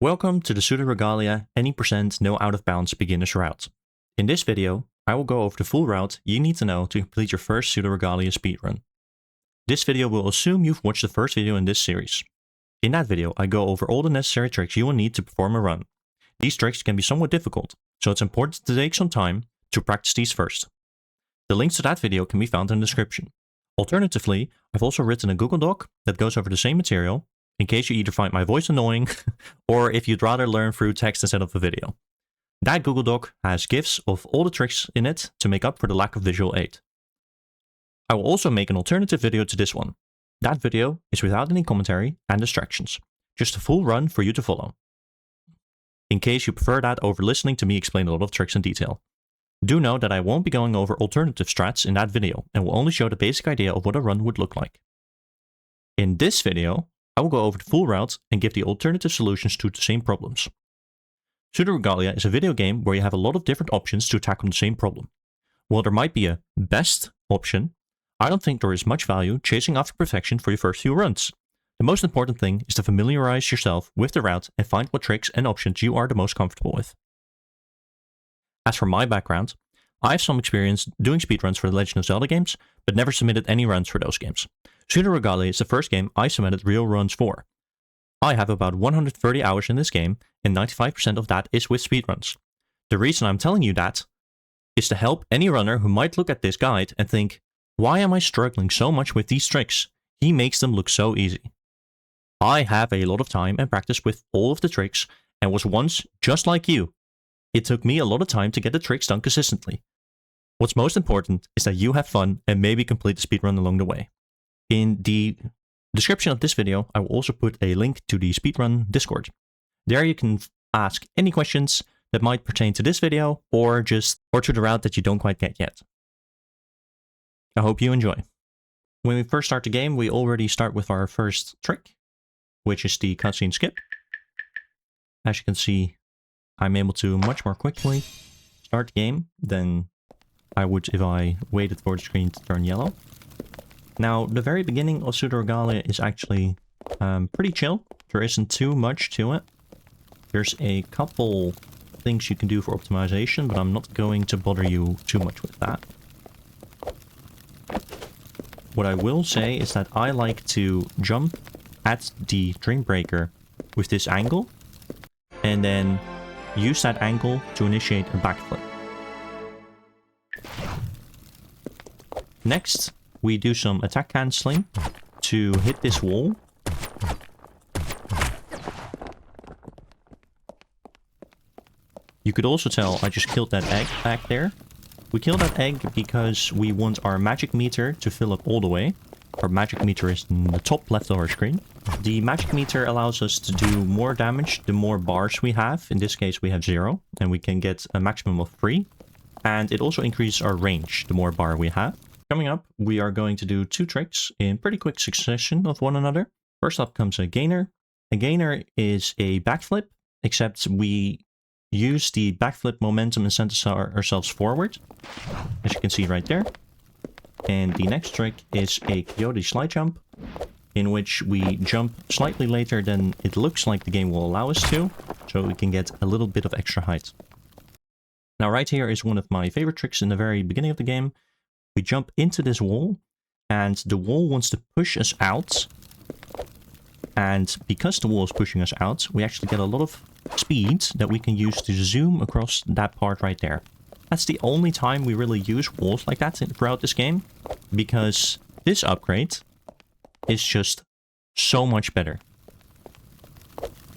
Welcome to the Pseudoregalia any percent no out of bounds beginner's route. In this video, I will go over the full route you need to know to complete your first Pseudoregalia speedrun. This video will assume you've watched the first video in this series. In that video, I go over all the necessary tricks you will need to perform a run. These tricks can be somewhat difficult, so it's important to take some time to practice these first. The links to that video can be found in the description. Alternatively, I've also written a Google Doc that goes over the same material, in case you either find my voice annoying, or if you'd rather learn through text instead of a video. That Google Doc has GIFs of all the tricks in it to make up for the lack of visual aid. I will also make an alternative video to this one. That video is without any commentary and distractions, just a full run for you to follow. In case you prefer that over listening to me explain a lot of tricks in detail. Do know that I won't be going over alternative strats in that video, and will only show the basic idea of what a run would look like. In this video, I will go over the full route and give the alternative solutions to the same problems. Pseudoregalia is a video game where you have a lot of different options to tackle the same problem. While there might be a best option, I don't think there is much value chasing after perfection for your first few runs. The most important thing is to familiarize yourself with the route and find what tricks and options you are the most comfortable with. As for my background, I have some experience doing speedruns for the Legend of Zelda games, but never submitted any runs for those games. Pseudoregalia is the first game I submitted real runs for. I have about 130 hours in this game, and 95% of that is with speedruns. The reason I'm telling you that is to help any runner who might look at this guide and think, why am I struggling so much with these tricks? He makes them look so easy. I have a lot of time and practice with all of the tricks, and was once just like you. It took me a lot of time to get the tricks done consistently. What's most important is that you have fun and maybe complete the speedrun along the way. In the description of this video, I will also put a link to the Speedrun Discord. There you can ask any questions that might pertain to this video, or to the route that you don't quite get yet. I hope you enjoy. When we first start the game, we already start with our first trick, which is the cutscene skip. As you can see, I'm able to much more quickly start the game than I would if I waited for the screen to turn yellow. Now, the very beginning of Pseudoregalia is actually pretty chill. There isn't too much to it. There's a couple things you can do for optimization, but I'm not going to bother you too much with that. What I will say is that I like to jump at the Dream Breaker with this angle, and then use that angle to initiate a backflip. Next, we do some attack cancelling to hit this wall. You could also tell I just killed that egg back there. We killed that egg because we want our magic meter to fill up all the way. Our magic meter is in the top left of our screen. The magic meter allows us to do more damage the more bars we have. In this case we have 0, and we can get a maximum of 3. And it also increases our range the more bar we have. Coming up, we are going to do 2 tricks in pretty quick succession of one another. First up comes a gainer. A gainer is a backflip, except we use the backflip momentum and send ourselves forward, as you can see right there. And the next trick is a coyote slide jump, in which we jump slightly later than it looks like the game will allow us to, so we can get a little bit of extra height. Now right here is one of my favorite tricks in the very beginning of the game. We jump into this wall, and the wall wants to push us out. And because the wall is pushing us out, we actually get a lot of speed that we can use to zoom across that part right there. That's the only time we really use walls like that throughout this game, because this upgrade is just so much better.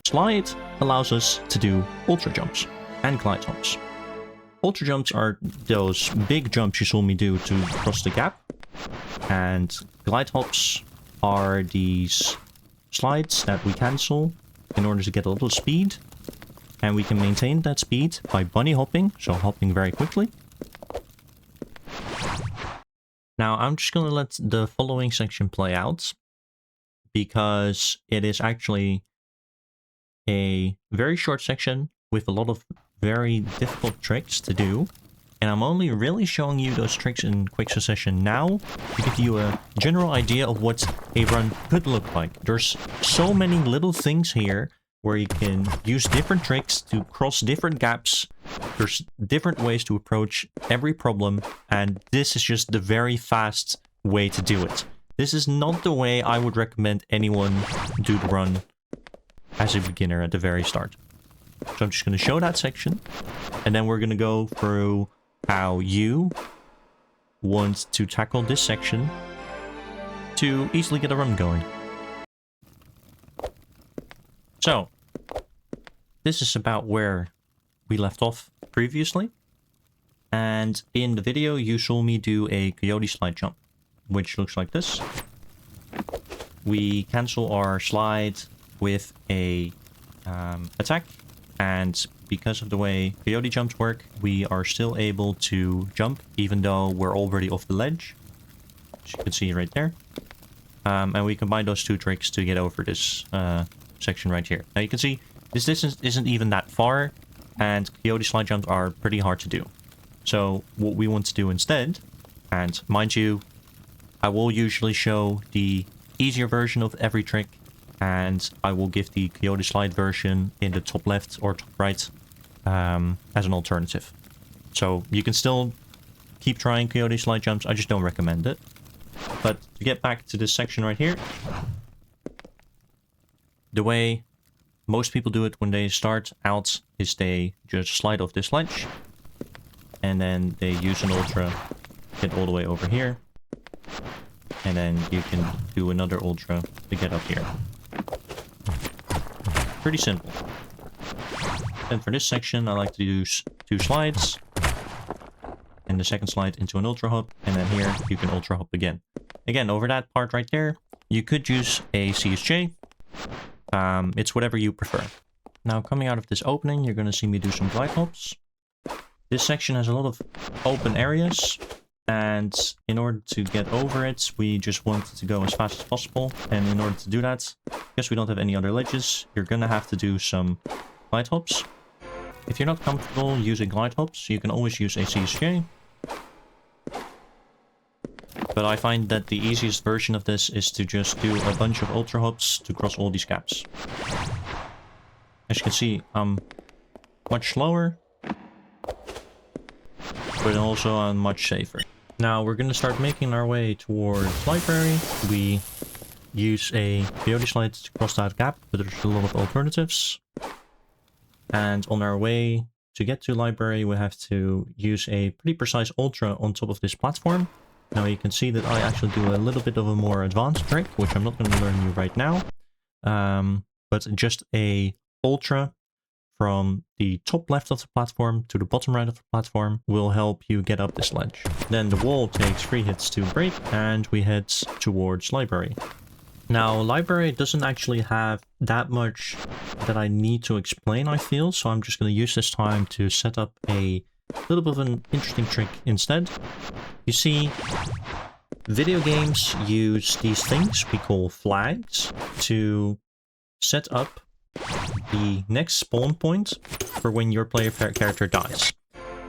Slide allows us to do ultra jumps and glide hops. Ultra jumps are those big jumps you saw me do to cross the gap, and glide hops are these slides that we cancel in order to get a little speed, and we can maintain that speed by bunny hopping, so hopping very quickly. Now I'm just going to let the following section play out, because it is actually a very short section with a lot of very difficult tricks to do, and I'm only really showing you those tricks in quick succession now to give you a general idea of what a run could look like. There's so many little things here where you can use different tricks to cross different gaps. There's different ways to approach every problem, and this is just the very fast way to do it. This is not the way I would recommend anyone do the run as a beginner at the very start. So I'm just going to show that section, and then we're going to go through how you want to tackle this section to easily get a run going. So, this is about where we left off previously, and in the video you saw me do a coyote slide jump, which looks like this. We cancel our slide with a attack, and because of the way coyote jumps work, we are still able to jump even though we're already off the ledge, as you can see right there. And we combine those two tricks to get over this section right here. Now you can see this distance isn't even that far, and coyote slide jumps are pretty hard to do. So what we want to do instead, and mind you, I will usually show the easier version of every trick, and I will give the coyote slide version in the top left or top right as an alternative. So you can still keep trying coyote slide jumps, I just don't recommend it. But to get back to this section right here, the way most people do it when they start out is they just slide off this ledge, and then they use an ultra, get all the way over here, and then you can do another ultra to get up here. Pretty simple. And for this section, I like to use 2 slides, and the second slide into an ultra hop, and then here you can ultra hop again. Again, over that part right there, you could use a CSJ. It's whatever you prefer. Now, coming out of this opening, you're going to see me do some glide hops. This section has a lot of open areas, and in order to get over it, we just want to go as fast as possible. And in order to do that, because we don't have any other ledges, you're going to have to do some glide hops. If you're not comfortable using glide hops, you can always use a CSJ. But I find that the easiest version of this is to just do a bunch of ultra hops to cross all these gaps. As you can see, I'm much slower, but also I'm much safer. Now we're going to start making our way towards library. We use a coyote slide to cross that gap, but there's a lot of alternatives. And on our way to get to library, we have to use a pretty precise ultra on top of this platform. Now you can see that I actually do a little bit of a more advanced trick, which I'm not going to learn you right now. But just a ultra from the top left of the platform to the bottom right of the platform will help you get up this ledge. Then the wall takes 3 hits to break, and we head towards library. Now, library doesn't actually have that much that I need to explain, I feel, so I'm just going to use this time to set up a little bit of an interesting trick instead. You see, video games use these things we call flags to set up the next spawn point for when your player character dies.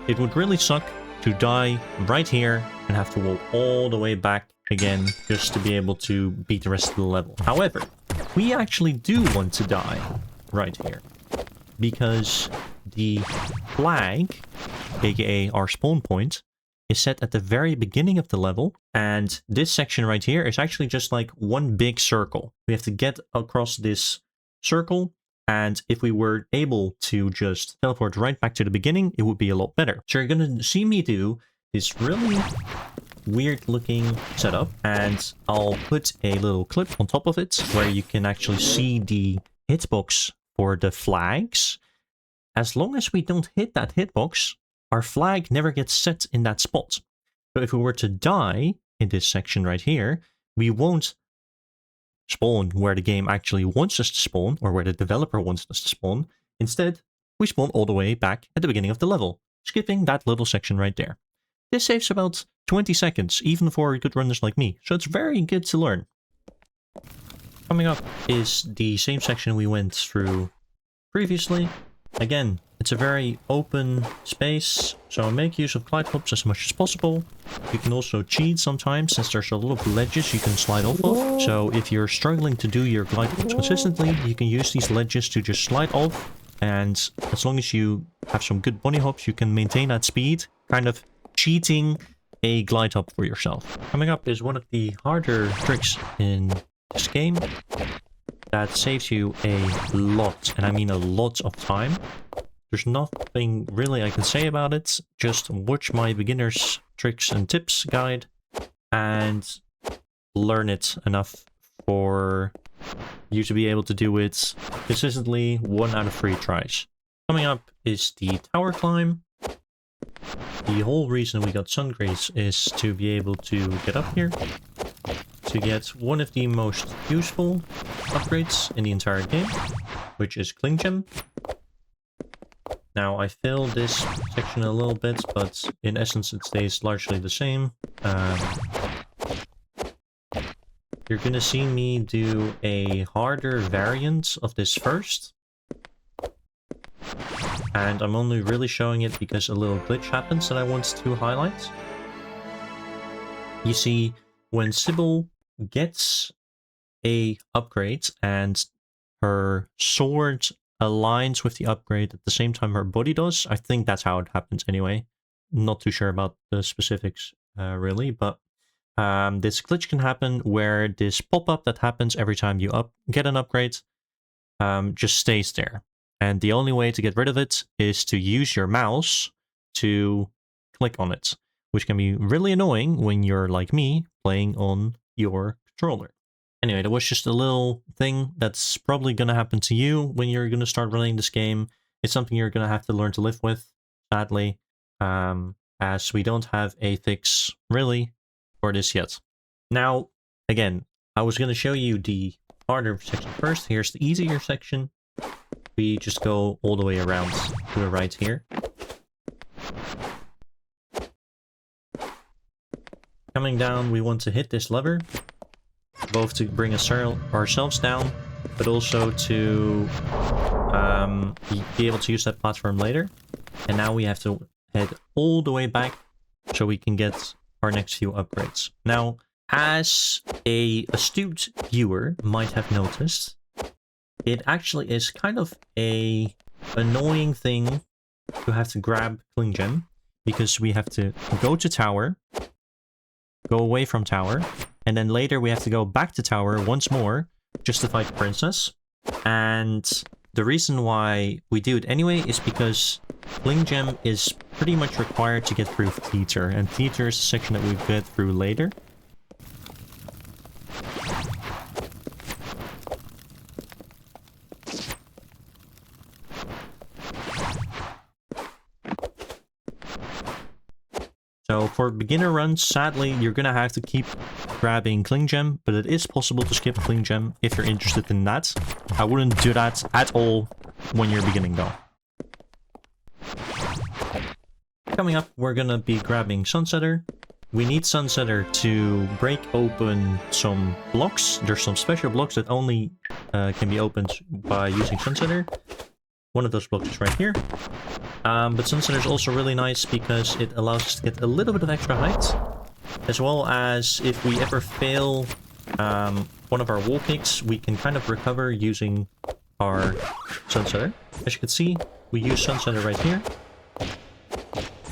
It would really suck to die right here and have to walk all the way back again just to be able to beat the rest of the level. However, we actually do want to die right here because the flag, aka our spawn point, is set at the very beginning of the level, and this section right here is actually just like one big circle. We have to get across this circle, and if we were able to just teleport right back to the beginning, it would be a lot better. So you're gonna see me do this really weird looking setup, and I'll put a little clip on top of it where you can actually see the hitbox for the flags. As long as we don't hit that hitbox, our flag never gets set in that spot. So if we were to die in this section right here, we won't spawn where the game actually wants us to spawn, or where the developer wants us to spawn. Instead, we spawn all the way back at the beginning of the level, skipping that little section right there. This saves about 20 seconds, even for good runners like me, so it's very good to learn. Coming up is the same section we went through previously. Again, It's a very open space, so make use of glide hops as much as possible. You can also cheat sometimes, since there's a lot of ledges you can slide off of. So if you're struggling to do your glide hops consistently, you can use these ledges to just slide off. And as long as you have some good bunny hops, you can maintain that speed, kind of cheating a glide hop for yourself. Coming up is one of the harder tricks in this game that saves you a lot, and I mean a lot of time. There's nothing really I can say about it. Just watch my beginner's tricks and tips guide and learn it enough for you to be able to do it consistently 1 out of 3 tries. Coming up is the tower climb. The whole reason we got Sun Greaves is to be able to get up here to get one of the most useful upgrades in the entire game, which is Cling Gem. Now, I failed this section a little bit, but in essence it stays largely the same. You're gonna see me do a harder variant of this first. And I'm only really showing it because a little glitch happens that I want to highlight. You see, when Sybil gets a upgrade and her sword aligns with the upgrade at the same time her body does. I think that's how it happens anyway. Not too sure about the specifics really, but this glitch can happen where this pop-up that happens every time you get an upgrade just stays there. And the only way to get rid of it is to use your mouse to click on it, which can be really annoying when you're like me playing on your controller. Anyway, that was just a little thing that's probably going to happen to you when you're going to start running this game. It's something you're going to have to learn to live with, sadly, as we don't have a fix, really, for this yet. Now, again, I was going to show you the harder section first. Here's the easier section. We just go all the way around to the right here. Coming down, we want to hit this lever, both to bring ourselves down, but also to be able to use that platform later. And now we have to head all the way back so we can get our next few upgrades. Now, as a astute viewer might have noticed, it actually is kind of a annoying thing to have to grab Cling Gem, because we have to go to tower, go away from tower, and then later we have to go back to tower once more just to fight the princess. And the reason why we do it anyway is because Cling Gem is pretty much required to get through Theater, and Theater is the section that we get through later. So for beginner runs, sadly, you're going to have to keep grabbing Cling Gem, but it is possible to skip Cling Gem if you're interested in that. I wouldn't do that at all when you're beginning though. Coming up, we're going to be grabbing Sunsetter. We need Sunsetter to break open some blocks. There's some special blocks that only can be opened by using Sunsetter. One of those blocks is right here. But Sunsetter is also really nice because it allows us to get a little bit of extra height, as well as if we ever fail one of our wall kicks, we can kind of recover using our Sunsetter. As you can see, we use Sunsetter right here.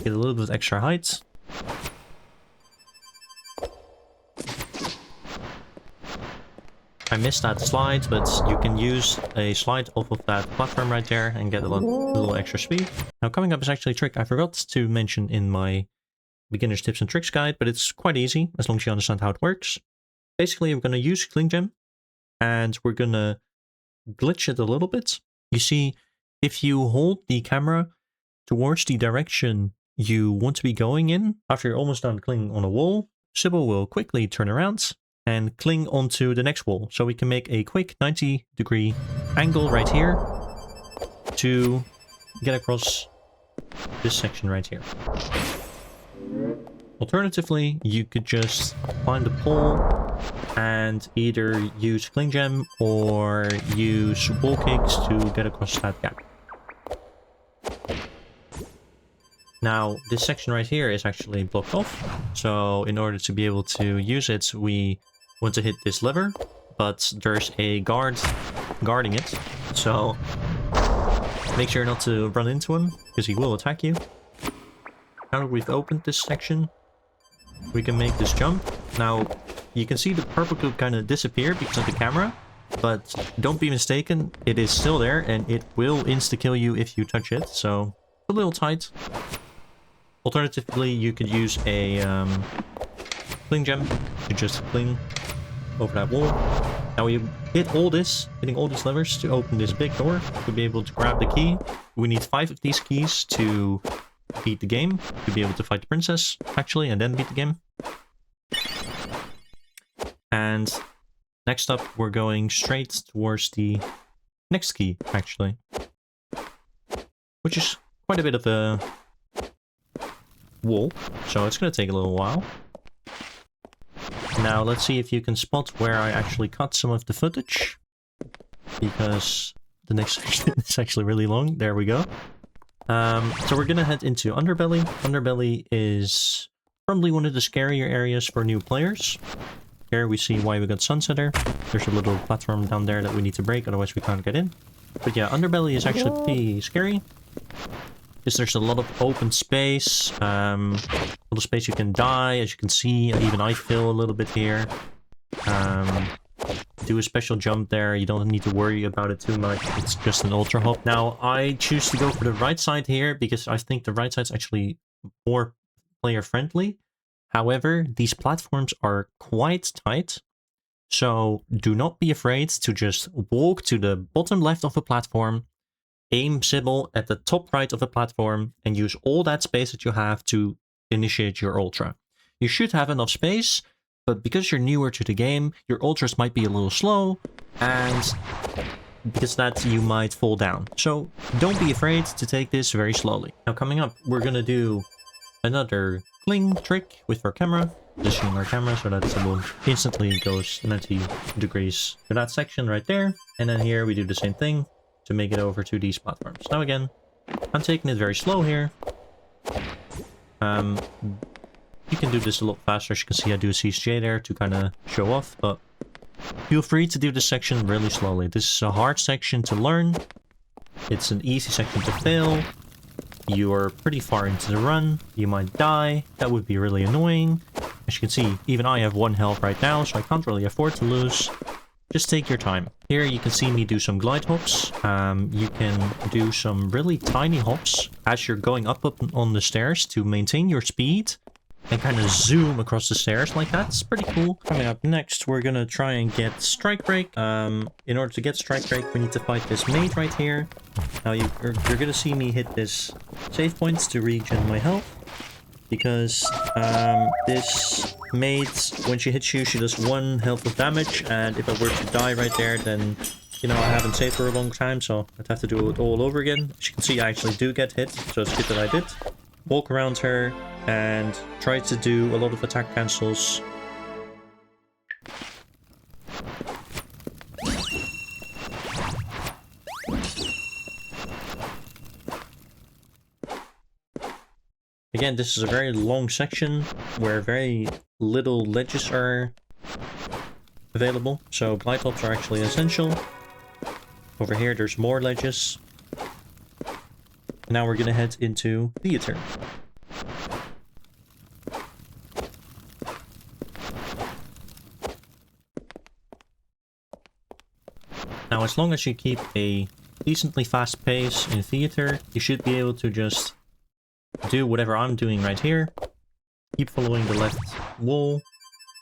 Get a little bit of extra height. I missed that slide, but you can use a slide off of that platform right there and get a little extra speed. Now coming up is actually a trick I forgot to mention in my beginner's tips and tricks guide, but it's quite easy as long as you understand how it works. Basically, we're going to use Cling Gem and we're going to glitch it a little bit. You see, if you hold the camera towards the direction you want to be going in, after you're almost done clinging on a wall, Sybil will quickly turn around and cling onto the next wall. So we can make a quick 90-degree angle right here to get across this section right here. Alternatively, you could just find a pole and either use Cling Gem or use wall kicks to get across that gap. Now, this section right here is actually blocked off. So in order to be able to use it, we want to hit this lever, but there's a guard guarding it. So make sure not to run into him, because he will attack you. Now that we've opened this section, we can make this jump. Now, you can see the purple cube kind of disappear because of the camera, but don't be mistaken, it is still there, and it will insta-kill you if you touch it, so a little tight. Alternatively, you could use a cling gem to just cling over that wall. Now you hit all this, hitting all these levers to open this big door to be able to grab the key. We need 5 of these keys to beat the game, to be able to fight the princess, actually, and then beat the game. And next up, we're going straight towards the next key, actually. Which is quite a bit of a wall, so it's going to take a little while. Now, let's see if you can spot where I actually cut some of the footage, because the next section is actually really long. There we go. So we're going to head into Underbelly. Underbelly is probably one of the scarier areas for new players. Here we see why we got Sansa there. There's a little platform down there that we need to break, otherwise we can't get in. But yeah, Underbelly is actually pretty scary, because there's a lot of open space, a lot of space you can die, as you can see. Even I feel a little bit here. Do a special jump there, you don't need to worry about it too much, it's just an ultra hop. Now, I choose to go for the right side here, because I think the right side's actually more player friendly. However, these platforms are quite tight, so do not be afraid to just walk to the bottom left of a platform, aim Sybil at the top right of the platform, and use all that space that you have to initiate your ultra. You should have enough space, but because you're newer to the game, your ultras might be a little slow, and because that you might fall down. So don't be afraid to take this very slowly. Now coming up, we're gonna do another cling trick with our camera, positioning our camera so that it will instantly goes 90 degrees to that section right there. And then here we do the same thing to make it over to these platforms. Now again, I'm taking it very slow here. You can do this a lot faster. As you can see, I do a CSJ there to kind of show off, but feel free to do this section really slowly. This is a hard section to learn. It's an easy section to fail. You are pretty far into the run. You might die. That would be really annoying. As you can see, even I have 1 health right now, so I can't really afford to lose. Just take your time. Here you can see me do some glide hops. You can do some really tiny hops as you're going up on the stairs to maintain your speed and kind of zoom across the stairs like that. It's pretty cool. Coming up next, we're gonna try and get Strikebreak. In order to get Strikebreak, we need to fight this maid right here. Now you're gonna see me hit this save points to regen my health, because this maid, when she hits you, she does 1 health of damage, and if I were to die right there, then, you know, I haven't saved for a long time, so I'd have to do it all over again. As you can see, I actually do get hit, so it's good that I did. Walk around her and try to do a lot of attack cancels. Again, this is a very long section where very little ledges are available, so glide hops are actually essential. Over here, there's more ledges. Now we're gonna head into theater. Now, as long as you keep a decently fast pace in theater, you should be able to just do whatever I'm doing right here. Keep following the left wall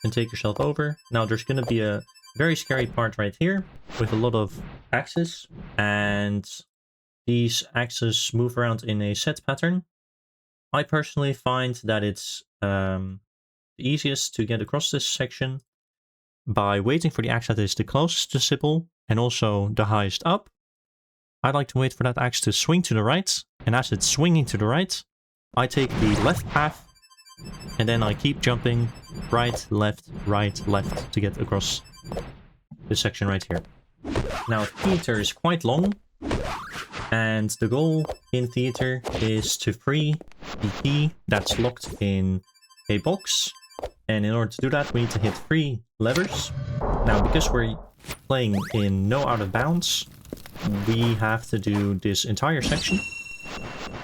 and take yourself over. Now, there's gonna be a very scary part right here with a lot of axes, and these axes move around in a set pattern. I personally find that it's the easiest to get across this section by waiting for the axe that is the closest to Sybil and also the highest up. I like to wait for that axe to swing to the right, and as it's swinging to the right, I take the left path, and then I keep jumping right, left, to get across this section right here. Now, theater is quite long, and the goal in theater is to free the key that's locked in a box. And in order to do that, we need to hit 3 levers. Now, because we're playing in no out of bounds, we have to do this entire section.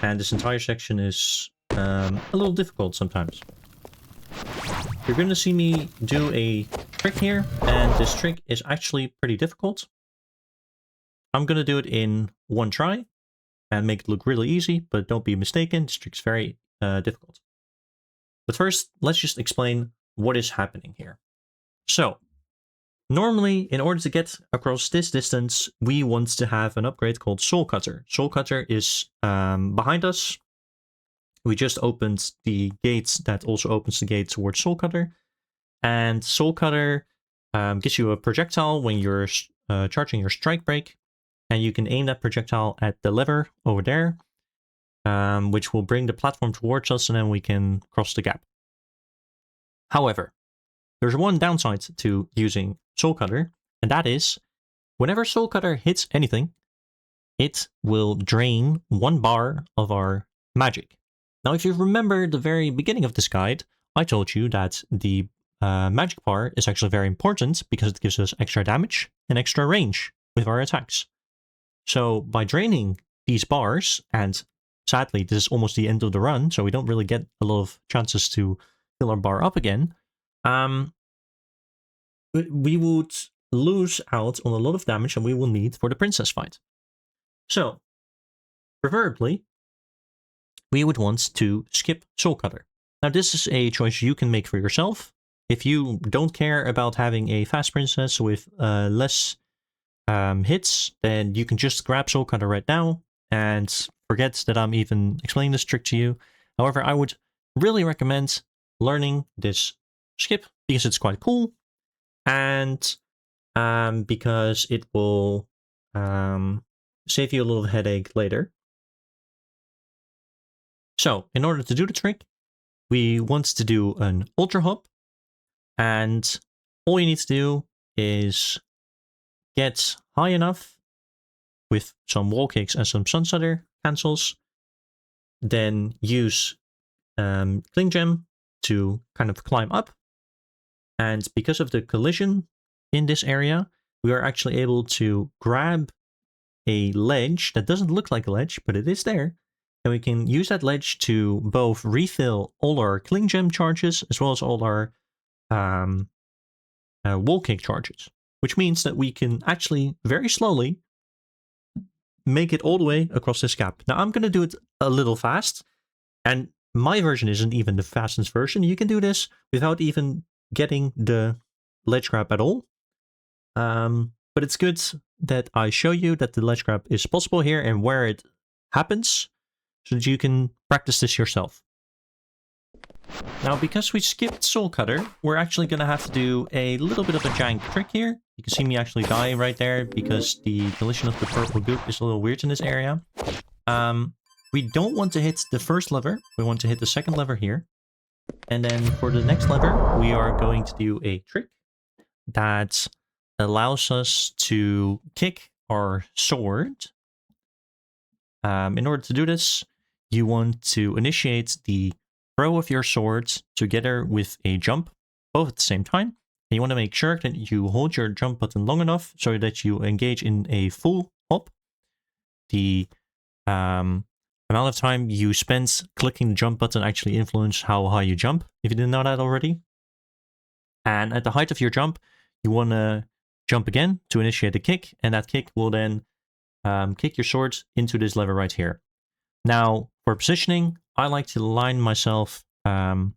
And this entire section is a little difficult sometimes. You're going to see me do a trick here, and this trick is actually pretty difficult. I'm going to do it in 1 try and make it look really easy, but don't be mistaken, this trick's very difficult. But first, let's just explain what is happening here. So, normally, in order to get across this distance, we want to have an upgrade called Soulcutter. Soulcutter is behind us. We just opened the gates that also opens the gate towards Soulcutter. And Soulcutter gives you a projectile when you're charging your Strikebreak. And you can aim that projectile at the lever over there, which will bring the platform towards us, and then we can cross the gap. However, there's one downside to using Soulcutter, and that is, whenever Soulcutter hits anything, it will drain 1 bar of our magic. Now, if you remember the very beginning of this guide, I told you that the magic bar is actually very important because it gives us extra damage and extra range with our attacks. So by draining these bars, and sadly this is almost the end of the run, so we don't really get a lot of chances to fill our bar up again, we would lose out on a lot of damage that we will need for the princess fight. So, preferably, we would want to skip Soulcutter. Now this is a choice you can make for yourself. If you don't care about having a fast princess with less hits, then you can just grab Soulcutter right now and forget that I'm even explaining this trick to you. However, I would really recommend learning this skip because it's quite cool, and because it will save you a little headache later. So, in order to do the trick, we want to do an ultra hop, and all you need to do is get high enough with some wall kicks and some Sunsetter cancels, then use Cling Gem to kind of climb up, and because of the collision in this area, we are actually able to grab a ledge that doesn't look like a ledge, but it is there, and we can use that ledge to both refill all our Cling Gem charges as well as all our wall kick charges, which means that we can actually very slowly make it all the way across this gap. Now I'm going to do it a little fast, and my version isn't even the fastest version. You can do this without even getting the ledge grab at all. But it's good that I show you that the ledge grab is possible here and where it happens, so that you can practice this yourself. Now, because we skipped Soulcutter, we're actually going to have to do a little bit of a jank trick here. You can see me actually die right there because the collision of the purple goop is a little weird in this area. We don't want to hit the first lever. We want to hit the second lever here. And then for the next lever, we are going to do a trick that allows us to kick our sword. In order to do this, you want to initiate the throw of your swords together with a jump, both at the same time. And you want to make sure that you hold your jump button long enough so that you engage in a full hop. The amount of time you spend clicking the jump button actually influences how high you jump, if you didn't know that already. And at the height of your jump, you want to jump again to initiate a kick, and that kick will then kick your sword into this lever right here. Now, for positioning, I like to line myself on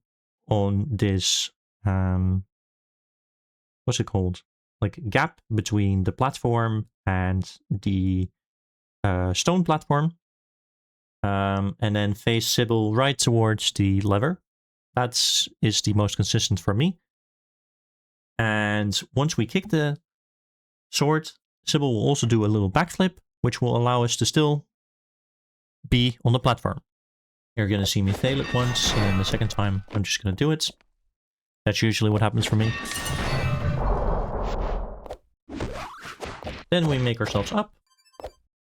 this, what's it called? Like gap between the platform and the stone platform. And then face Sybil right towards the lever. That is the most consistent for me. And once we kick the sword, Sybil will also do a little backflip, which will allow us to still be on the platform. You're going to see me fail it once, and the second time I'm just going to do it. That's usually what happens for me. Then we make ourselves up,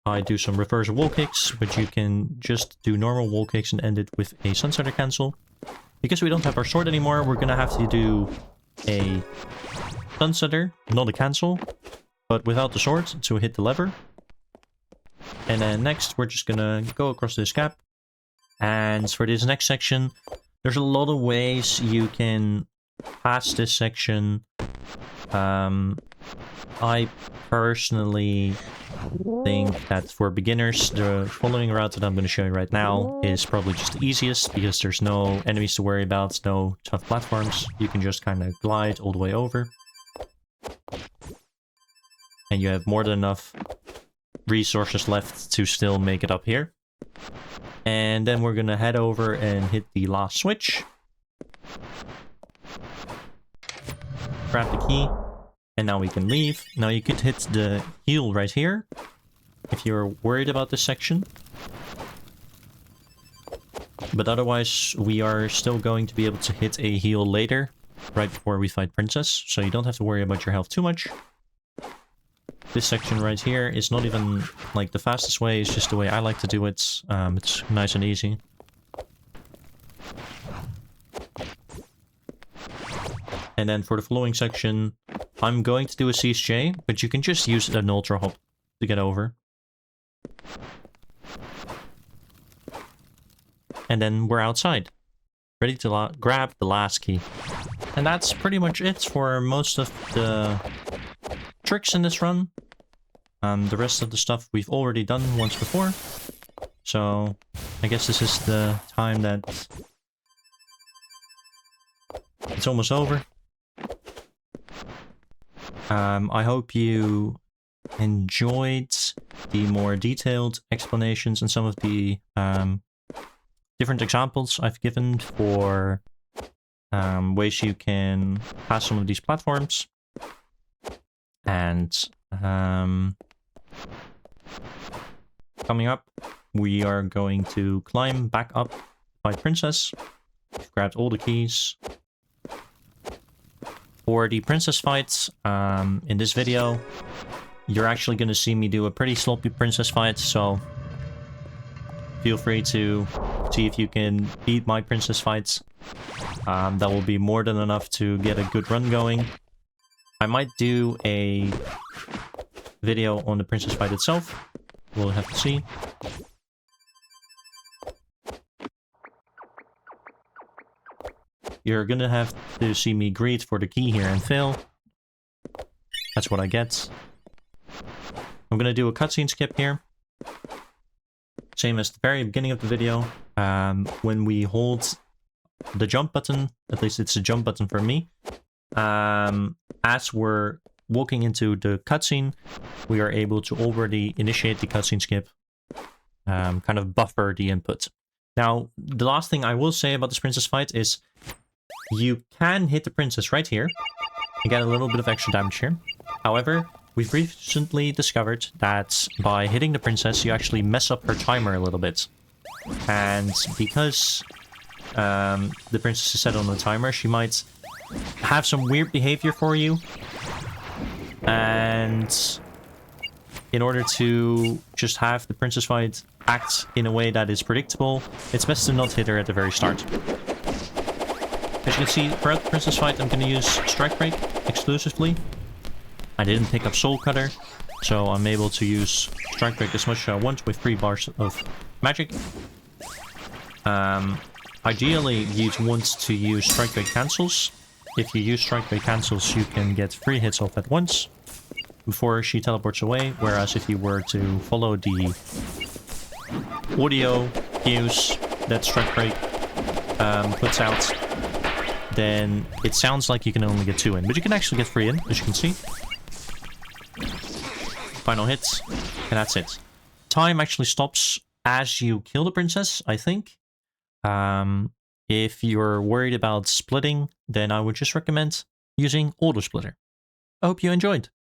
I do some reversal wall kicks, but you can just do normal wall kicks and end it with a Sunsetter cancel. Because we don't have our sword anymore, we're gonna have to do a Sunsetter, not a cancel, but without the sword to hit the lever. And then next, we're just gonna go across this gap. And for this next section, there's a lot of ways you can pass this section. I personally think that for beginners, the following route that I'm going to show you right now is probably just the easiest, because there's no enemies to worry about, no tough platforms. You can just kind of glide all the way over. And you have more than enough resources left to still make it up here. And then we're going to head over and hit the last switch. Grab the key. And now we can leave. Now you could hit the heal right here, if you're worried about this section. But otherwise, we are still going to be able to hit a heal later, right before we fight Princess. So you don't have to worry about your health too much. This section right here is not even like the fastest way, it's just the way I like to do it. It's nice and easy. And then for the following section, I'm going to do a CSJ, but you can just use an ultra hop to get over. And then we're outside, ready to grab the last key. And that's pretty much it for most of the tricks in this run. The rest of the stuff we've already done once before. So I guess this is the time that it's almost over. I hope you enjoyed the more detailed explanations and some of the different examples I've given for ways you can pass some of these platforms. And coming up, we are going to climb back up by Princess. We've grabbed all the keys. For the Princess fights, in this video, you're actually going to see me do a pretty sloppy Princess fight, so feel free to see if you can beat my Princess fights. That will be more than enough to get a good run going. I might do a video on the Princess fight itself. We'll have to see. You're gonna have to see me greet for the key here and fail. That's what I get. I'm gonna do a cutscene skip here. Same as the very beginning of the video. When we hold the jump button, at least it's a jump button for me, as we're walking into the cutscene, we are able to already initiate the cutscene skip, kind of buffer the input. Now, the last thing I will say about this Princess fight is you can hit the Princess right here and get a little bit of extra damage here. However, we've recently discovered that by hitting the Princess, you actually mess up her timer a little bit. And because the Princess is set on the timer, she might have some weird behavior for you. And in order to just have the Princess fight act in a way that is predictable, it's best to not hit her at the very start. As you can see, throughout the Princess fight, I'm going to use Strikebreak exclusively. I didn't pick up Soulcutter, so I'm able to use Strikebreak as much as I want with 3 bars of magic. Ideally, you'd want to use Strikebreak cancels. If you use Strikebreak cancels, you can get 3 hits off at once before she teleports away, whereas if you were to follow the audio cues that Strikebreak puts out, then it sounds like you can only get 2 in, but you can actually get 3 in, as you can see. Final hits, and that's it. Time actually stops as you kill the Princess, I think. If you're worried about splitting, then I would just recommend using Auto Splitter. I hope you enjoyed.